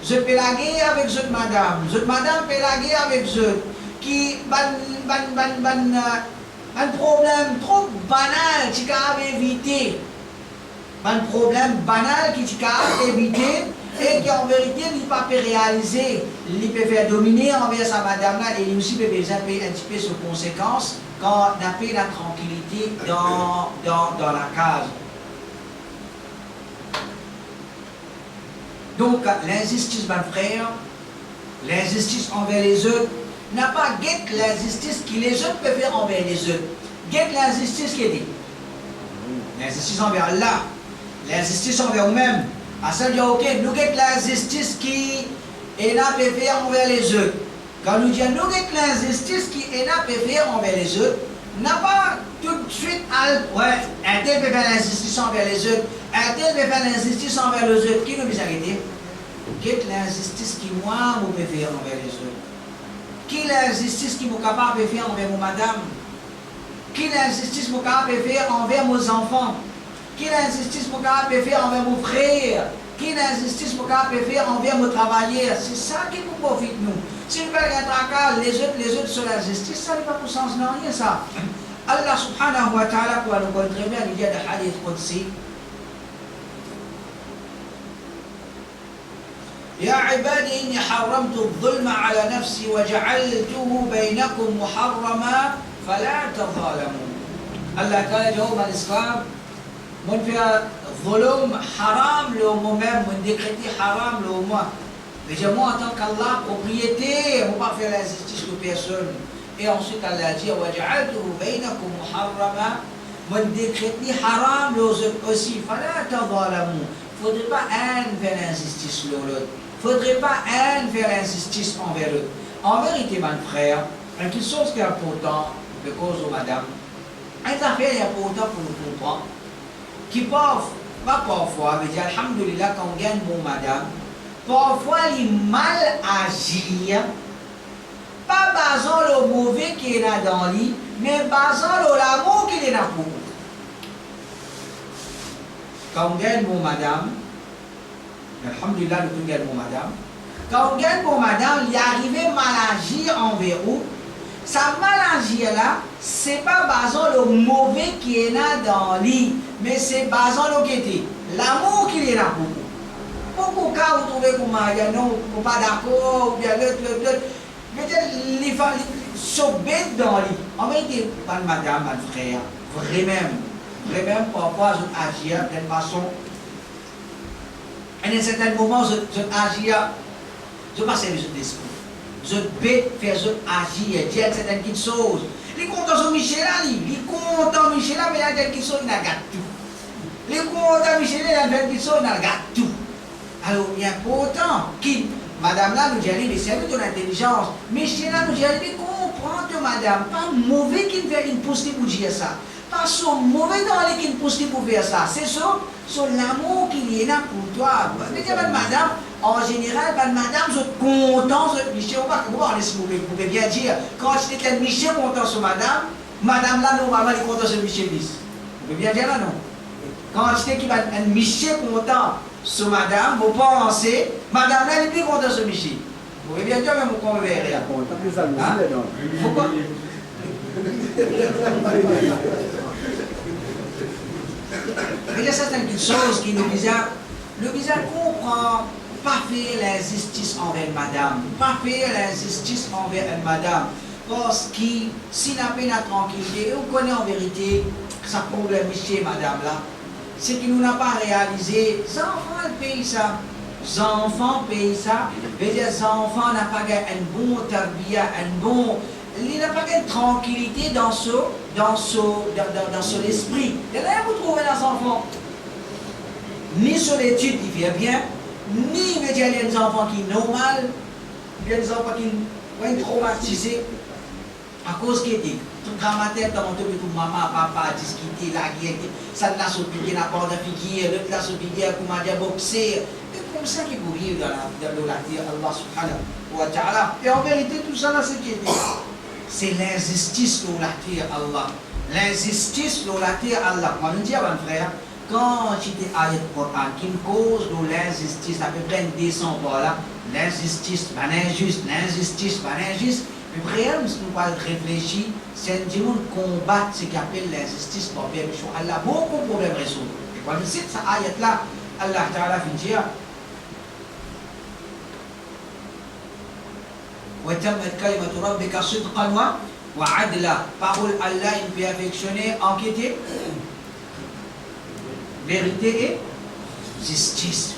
Je peux laguer avec cette madame peut laguer avec ce qui un problème trop banal qui a évité. Un problème banal qui a évité et qui en vérité n'est pas peut réaliser. Il peut faire dominer envers sa madame là et il aussi peut anticiper ses conséquences quand on a fait la tranquillité dans la case. Donc, l'injustice, mon frère, l'injustice envers les autres, n'a pas guette l'injustice que les autres peuvent faire envers les autres. Guette l'injustice qui est dit. L'injustice envers Allah, l'injustice envers nous-mêmes. À ça, dit, ok, nous guette l'injustice qui est là peut faire envers les autres. Quand nous disons, nous guette l'injustice qui est là peut faire envers les autres, n'a pas tout de suite, ouais, un tel peut faire l'injustice envers les autres, un tel peut faire l'injustice envers les autres. Qui nous peut arrêter? Quelle l'injustice qui moi vous peux faire envers les autres? Quelle l'injustice qui vous capable de faire envers mon madame? Quelle l'injustice vous capable de faire envers mes enfants? Quelle l'injustice vous capable de faire envers mon frère? Quelle l'injustice vous capable de faire envers mes travailleurs? C'est ça qui nous profite nous. Si nous parlons d'un les autres sur la justice, ça n'est pas pour sens dans rien ça. Allah subhanahu wa ta'ala, pour nous connaître très bien, il y a des hadiths qudsi. يا عبادي إني حرمت الظلم على نفسي وجعلته بينكم محرما فلا تظالموا. الله تعالى جاوب الإسلام من فيها ظلم حرام لو même من décréter حرام لو moi. Déjà moi en tant qu'Allah propriété, on ne va pas faire l'injustice de personne. Et ensuite Allah dit وجعلته بينكم محرما من décréter حرام لو aussi فلا تظالموا. Faudrait pas un faire l'injustice l'autre. Faudrait pas un faire l'injustice envers eux. En vérité, mon frère, une chose qui est importante, de cause aux madame, une affaire est importante pour nous comprendre, qui pas parfois, mais alhamdoulilah, quand on gagne mon madame, parfois il mal agir, pas basant le mauvais qu'il y a dans lui, mais basant l'amour qu'il y a pour nous. Quand on gagne mon madame, alhamdulillah, nous gagnons mon madame. Quand on gagne mon madame, il est arrivé mal agir envers vous. Ça mal agir là, c'est pas basant le mauvais qui est là dans lui, mais c'est basant le qui était, l'amour qu'il est là pour vous. Beaucoup de cas, vous trouvez que vous non, vous pas d'accord, ou bien l'autre. Peut-être les femmes sont bêtes dans lui. En vérité, pas de madame, pas de frère, vraiment, parfois, je agis d'une façon Et à un certain moment, je agis, je passe avec l'esprit. Je bête faire je agir, dire certaines petites choses. Les contents sur Michel, les contents Michel, mais il y a des petites choses, il y a tout. Les contents Michel, il y a des petites choses, il y a tout. Alors, il y a pourtant qui, madame là, nous dit, mais c'est de ton intelligence. Michel là, nous dit, mais comprends que madame, pas mauvais qui ne fait une pousse pour dire ça. Pas son mauvais dans les qui ne pousse pour faire ça. C'est ça, l'amour qu'il y a là pour toi. Mais madame, en général, madame, je suis content, Michel, vous pouvez bien dire, quand j'étais Michel content sur madame, madame là, normalement, elle est contente sur Michel 10. Vous pouvez bien dire là, non? Quand j'étais Michel content sur madame, vous pensez, madame là, elle est plus contente sur Michel. Vous pouvez bien dire, mais vous ne verrez rien. Pourquoi? Il y a certaines choses qui nous disent, le bizarre comprend, pas faire l'injustice envers madame, pas faire l'injustice envers une madame, parce que si n'a pas la tranquillité, on connaît en vérité ça problème chez madame là, c'est qu'il nous n'a pas réalisé, les enfants payent ça, les enfants payent ça, mais les enfants n'ont pas un bon tarbia, un bon. Il n'a pas de tranquillité dans son esprit. Et là, vous trouvez les enfants. Ni sur l'étude qui fait bien, ni il y a des enfants qui sont normaux, il y a des enfants qui sont traumatisés à cause qui était. Tout dramatique, dans tout maman, papa, discuter, la guerre, ça l'a sauté, la porte de figure, l'autre l'a sauté, comment dire, boxer. C'est comme ça qu'il faut vivre dans la terre, Allah subhanahu wa ta'ala. Et en vérité, tout ça, là, c'est qui était. C'est l'injustice de la terre Allah. L'injustice de la terre Allah. Moi, je dis à mon frère, quand j'étais à Coran, qui me cause de l'injustice, à peu près une descend par là, l'injustice, pas l'injuste, l'injustice, pas l'injuste. Mais frère, nous pas réfléchir, c'est un dieu combattre ce qu'on appelle l'injustice pour faire les choses. Allah, beaucoup de problèmes résolus. Et quand je cite cette ayat-là, Allah Ta'ala fait dire, وَتَمَّتْ كَلِمَةُ رَبِّكَ صِدْقًا وَعَدْلًا. Parole Allah, une perfectionnée, enquêtée, vérité et justice.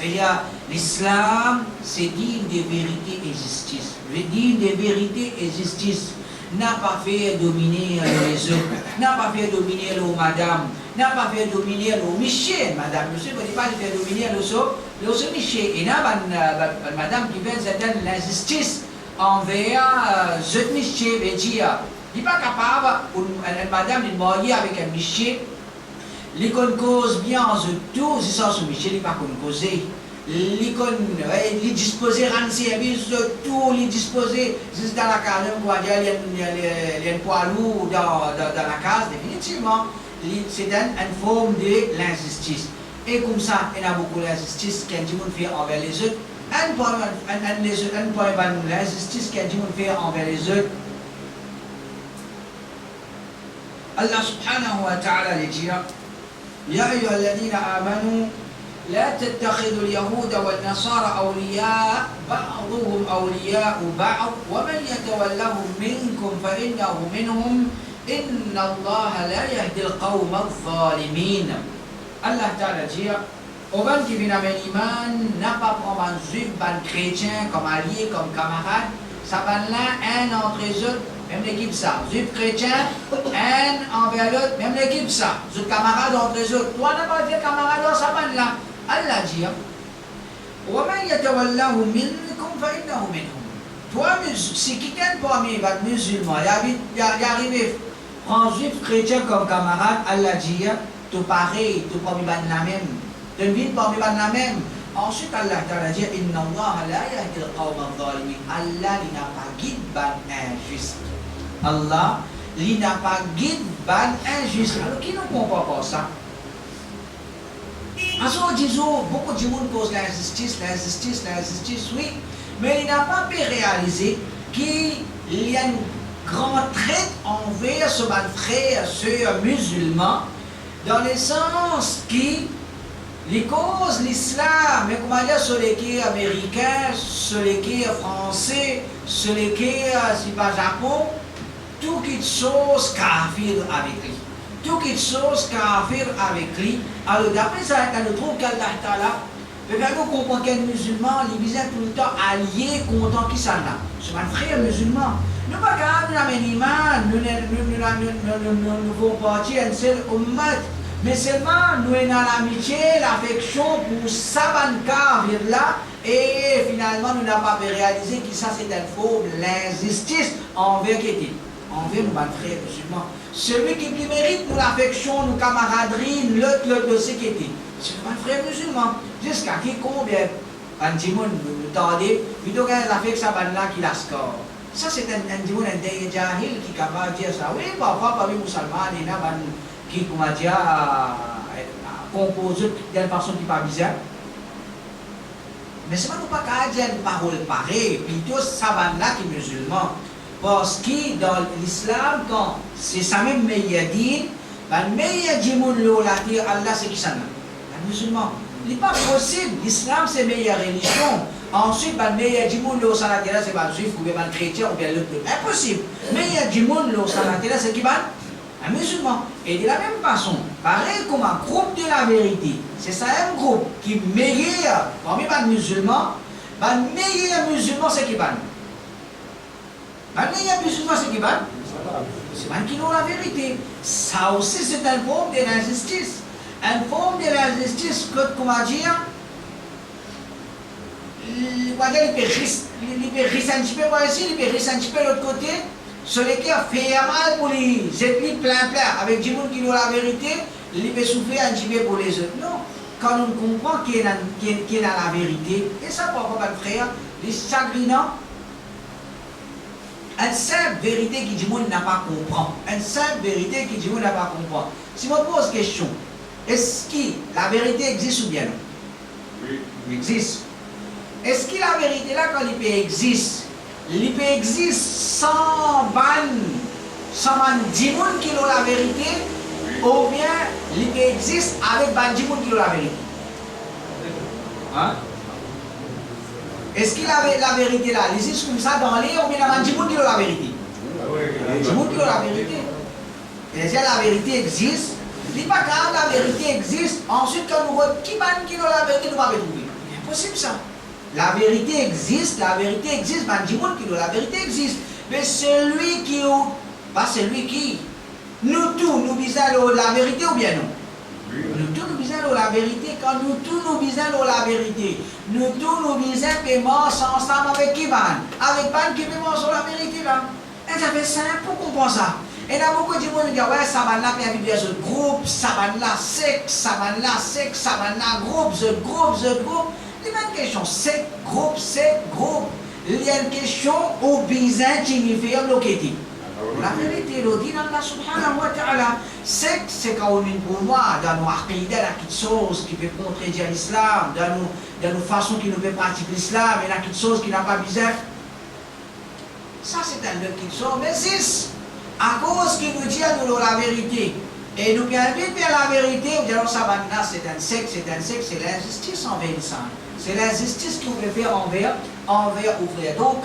L'islam, c'est digne de vérité et justice. Digne de vérité et justice. N'a pas fait dominer les autres, n'a pas fait dominer les madame, n'a pas fait dominer les Michel, madame. Monsieur ne peut pas faire dominer les Michel. Et n'a pas madame qui fait certaine l'injustice envers ce Michel et dire, il n'est pas capable, une madame de marier avec un Michel, les cause bien en tout, si ça sur Michel, il n'est pas causer. Les disposer, rendre service, tout les disposer, juste dans la case, on va dire, il y a un poids lourd dans la case, définitivement, c'est une forme de l'injustice. Et comme ça, il y a beaucoup d'injustice qu'un monde fait envers les autres. Un point de l'injustice qu'un monde fait envers les autres. Allah subhanahu wa ta'ala dit, Ya ayyuha alladhina amanu, لا تتخذوا اليهود والنصارى أولياء بعضهم أولياء بعض ومن يتولهم منكم فإنه منهم إن الله لا يهدي القوم الظالمين. Allah Ta'ala dit, au ban qui vient avec l'iman, n'a pas prendre un juif, un chrétien comme allié, comme camarade, ça va là un entre les autres, même l'équipe ça. Juif chrétien, un envers l'autre, même l'équipe ça. Juif camarade entre les autres. Toi n'a pas fait camarade dans ça va là. Allah dit, وَمَنْ يَتَوَلَّهُ مِنْكُمْ فَإِنَّهُ مِنْهُمْ. Toi, si quelqu'un parmi les musulmans, il arrive, prend juif chrétien comme camarade, Allah dit, tout pareil, tout parmi la même, tu ne vis parmi la même. Ensuite, Allah Ta'ala dit, Inna Allah la yahdi al-qawma al-zalimin. Allah, il n'a pas guide ban injuste. Allah, il n'a pas guide ban injuste. Alors, qui ne comprend pas ça? Alors, disons, beaucoup de monde cause l'injustice, oui, mais il n'a pas pu réaliser qu'il y a une grande traite envers ce frère, ce musulman, dans le sens qui les causes l'islam, mais comment dire, sur les quais américains, sur les quais français, sur les quais, si pas Japon, tout quelque chose kafir avec lui. Tout quelque chose kafir avec lui. Alors d'après ça, on trouve qu'Allah Ta'ala Nous comprenons qu'un musulman, il vient tout le temps allié contre qui ça là. C'est un frère musulman. Nous ne pouvons pas nous nous faisons partie d'une seule ummat. Mais seulement nous avons l'amitié, l'affection pour Sabanka là. Et finalement, nous n'avons pas réalisé que ça c'est une forme l'injustice envers qui envers nos frères musulmans. Celui qui mérite nous l'affection, nous camaraderie, l'autre de ce qui était. C'est un frère musulman. Jusqu'à qui combien un dimon nous tendait, plutôt qu'un affect Sabanla qui la score. Ça c'est un dimon, un jahil qui est capable de dire ça. Oui, parfois, parmi les musulmans, il y a qui, comment dire, composé d'une façon qui n'est pas bizarre. Mais ce n'est pas qu'à dire une parole pareille, plutôt Sabanla qui est musulman. Parce que dans l'islam, quand c'est ça même meilleur dit, le meilleur dimon, Allah c'est qui ça? Un musulman. Il n'est pas possible. L'islam, c'est la meilleure religion. Ensuite, le meilleur du monde, c'est le juif ou le chrétien ou bien l'autre. Impossible. Le meilleur du monde, c'est qui? Un musulman. Et de la même façon, pareil comme un groupe de la vérité, c'est ça un groupe qui est meilleur parmi les musulmans. Le meilleur musulman, c'est qui? Le meilleur musulman, c'est qui? C'est ceux qui ont la vérité. Ça aussi, c'est une forme de l'injustice. Une forme de l'injustice, comment dire, il peut risquer un petit peu par ici, il peut risquer un petit peu de l'autre côté. Celui qui a fait mal pour les ethnies plein, avec du monde qui ont la vérité, il peut souffrir un petit peu pour les autres. Non, quand on comprend qu'il y a la vérité, et ça, pourquoi pas le frère, les chagrinants, une simple vérité qui du monde n'a pas compris. Une simple vérité qui du monde n'a pas compris. Si je me pose une question, est-ce que la vérité existe ou bien non? Oui. Il existe. Est-ce que la vérité là, quand il peut exister sans dix personnes qui ont la vérité, oui. Ou bien il peut exister avec 10 personnes qui ont la vérité? Hein? Est-ce que la vérité là, il existe comme ça dans l'air ou bien il y a 10 personnes qui ont la vérité? Oui. 10 personnes qui ont la vérité. Et si la vérité existe, il n'est pas quand la vérité existe, ensuite quand nous voyons qui ont la vérité, nous ne pouvons pas trouver. C'est impossible ça. La vérité existe, ben, 10 personnes qui ont la vérité existe. Mais celui qui, pas celui qui, nous tous, nous visons la vérité ou bien non? Oui. Nous tous, nous visons la vérité, quand nous tous, nous visons la vérité. Nous tous, nous visons paiement ensemble avec qui van? Avec ban qui paiement sur la vérité là. Et ça fait simple pour comprendre ça. Et il y a beaucoup de gens qui disent, ouais, ça va là, puis il y a des autres groupes, ça va là, sec, ça va là, groupe. Il y a une question, sec, groupe. Il y a une question au bizarre qui me fait bloquer. La vérité, le dit Allah subhanahu wa ta'ala, sec, c'est quand on est pour moi, dans nos aqidah, il y a quelque chose qui peut contredire l'islam, dans nos façons qui nous peut pratiquer l'islam, il y a quelque chose qui n'a pas bizarre. Ça, c'est un autre qui sort, mais 6. À cause qu'il nous dit à nous la vérité, et nous permet de faire la vérité, nous disons ça maintenant c'est un secte, c'est l'injustice envers l'islam. C'est l'injustice qu'on veut faire envers ouvrir. Donc,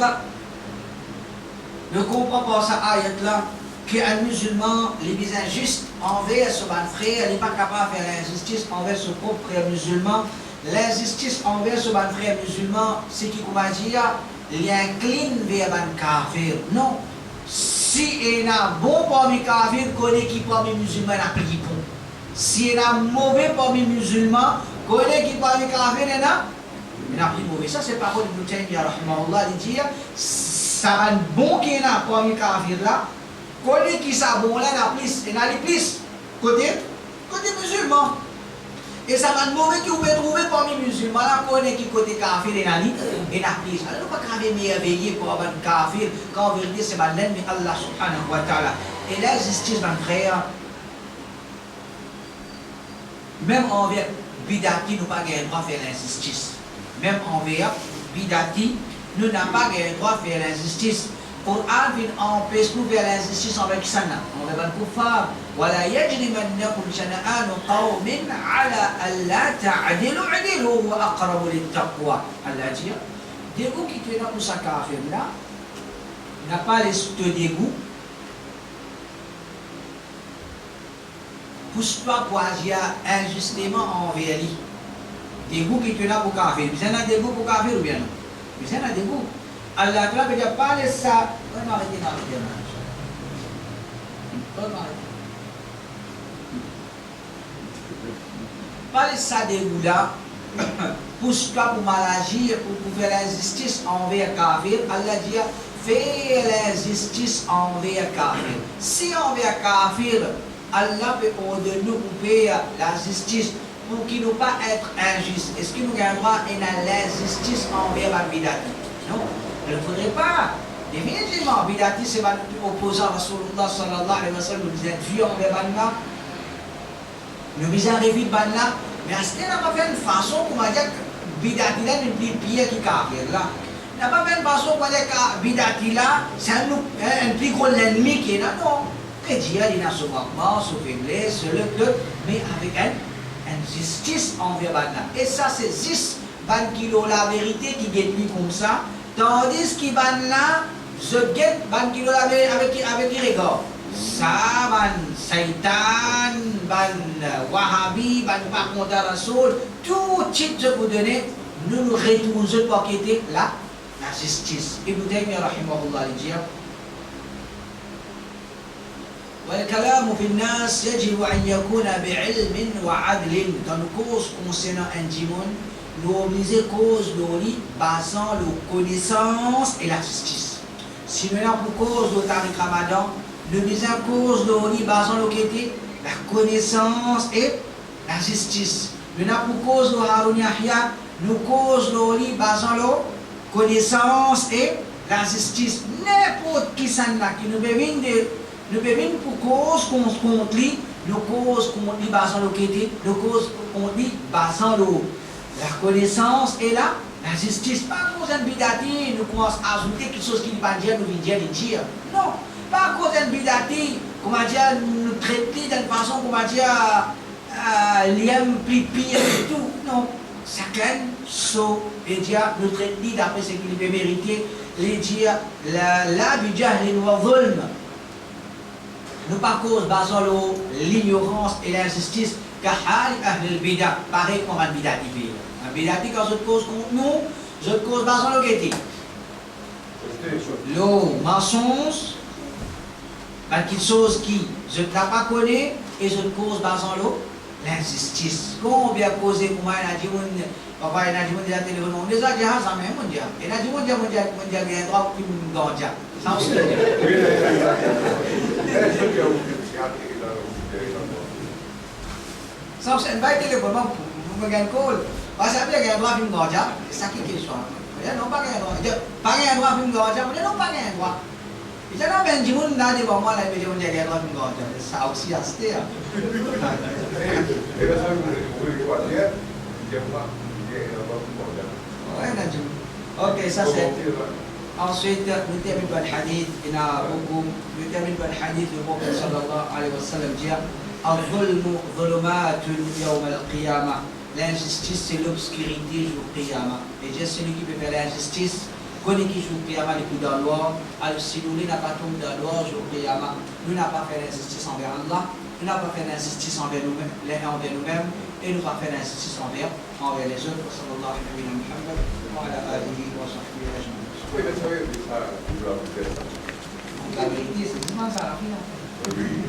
ne comprends pas ça ayat là, qu'un musulman, il est injuste envers son frère, il n'est pas capable de faire l'injustice envers son propre frère musulman. L'injustice envers son frère musulman, c'est qu'il va dire, il incline vers un kafir. Non. Si il y a un bon parmi les kafirs, connaît qui parmi les musulmans n'a pas dit bon. Si il y a un mauvais parmi les musulmans, connaît qui parmi les kafirs n'a pas dit mauvais. Ça c'est parole de Ibn Taymiyyah rahimahullah, il dit ça va un bon qui est là parmi les kafirs là, connaît qui ça bon là n'a plus, il n'a plus côté musulman. Et ça va un mauvais qui vous pouvez trouver parmi les musulmans là, connaît qui côté kafir et n'a plus. Alors nous ne pouvons pas merveiller pour avoir un kafir, quand on veut dire c'est l'ennemi Allah subhanahu wa ta'ala. Et la justice, mon frère, même envers Bidati, nous n'avons pas le droit de faire l'injustice. Même envers Bidati, nous n'avons pas le droit de faire l'injustice. Pour empêcher nous de faire l'injustice envers qui ça n'a? Envers le kuffar. ولا يجرمنكم شنآن قوم على ألا تعدلوا اعدلوا هو أقرب للتقوى. Allah dit, dégoût qui te donne pour sa kafir là, n'a pas le dégoût. Pousse-toi pour agir injustement envers lui. des goûts qui te là pour kafir. Vous avez des goûts pour kafir ou bien non? Vous avez des goûts. Allah Ta'ala veut dire pas ça. On va arrêter d'arrêter. Pas ça des goûts là. Pousse-toi pour mal agir, pour faire l'injustice envers kafir. Allah dit fais l'injustice envers kafir. Si envers kafir, Allah peut ordonner nous pour faire la justice pour qu'il ne pas être injuste. Est-ce qu'il nous gagne droit à l'injustice envers un bidati? Non, il ne faudrait pas. Définitivement, bidati c'est un opposant à Rasulullah sallallahu alayhi wa sallam. Nous êtes vus envers Banna. Nous visons révit Banna. Mais à ce n'a pas fait une façon qu'on va dire que bidati là n'est plus pire que kafir là. N'a pas fait une façon qu'on va dire que bidati là c'est un plus gros ennemi qui est là. Non. Que Dieu il a son manquement, son faiblesse, mais avec une justice envers Banna. Et ça c'est 6 kilo la vérité qui gagne comme ça. Tandis qu'il Banna, je gagne 20 kilo la vérité avec qui regarde. Ça, ban Satan, ban Wahhabi, ban par contre Rasoul, tout type de vous donner, nous nous retournons pour quitter la justice. Ibn Taymiyyah rahimahullah dit والكلام في الناس يجب أن يكون بعلم وعدل. Dans nos causes concernant un dimon, nous obligons cause d'ori basant la connaissance et la justice. Si nous avons pour cause de Tariq Ramadan, nous disons cause d'ori basant la connaissance et la justice. Nous avons pour cause de Haroun Yahya, nous cause d'ori basant la connaissance et la justice. N'importe qui s'en a qui nous bévine de nous bévine pour cause contre lui, nous cause contre lui basant l'occasion, nous cause contre lui basant la connaissance et la justice. Pas cause d'un bidati, nous commençons à ajouter quelque chose qui n'est pas dire, nous vient dire. Non, pas cause d'un bidati, comment dire, nous traiter d'une façon, comment dire, l'aime plus pire et tout. Non, chacun saut et dire, nous traiter d'après ce qu'il peut mériter, les dire, la bijah les noirs volmes. Nous pas cause basant l'ignorance et l'injustice, car Ahl al-Bida, pareil comme un bidati fait. Un bidati, quand je cause contre nous, je cause basant le guetti. Le mensonge, quelque chose qui je ne pas connais, et je cause basant l'injustice. Combien causé pour moi, il a dit, papa, il a dit, il a téléphone, on les a dit, ça même, on dit, il a dit, on dit, il a un droit pour nous gagner. Ça aussi. Ça, c'est un bail téléphone, pour me gagner call. Parce que il y a un droit pour nous gagner, c'est ça qui est question. Il y a non pas un droit. Pas un droit pour nous gagner, il y a non pas un droit. Il y a non ben du monde là devant moi là, mais je dis un droit pour nous gagner. Ça aussi à ce terme. Ok, ça c'est. Ensuite, nous terminons par le hadith, il y a beaucoup, nous terminons par le hadith du prophète sallallahu alayhi wa sallam dit Al-Zulmu zulumatun yawm al-qiyamah. L'injustice, c'est l'obscurité jour qiyamah. Et Dieu, celui qui peut faire l'injustice, connaît qui jour qiyamah, les coups dans l'or. Alors, si nous n'a pas tombé dans l'or jour qiyamah, nous n'avons pas fait l'injustice envers Allah, nous n'avons pas fait l'injustice envers nous-mêmes, et nous n'avons pas fait l'injustice envers les autres. Sallallahu alayhi wa Muhammad wa ala alihi wa sahbihi ajma'in. La vérité, c'est vraiment ça la fin.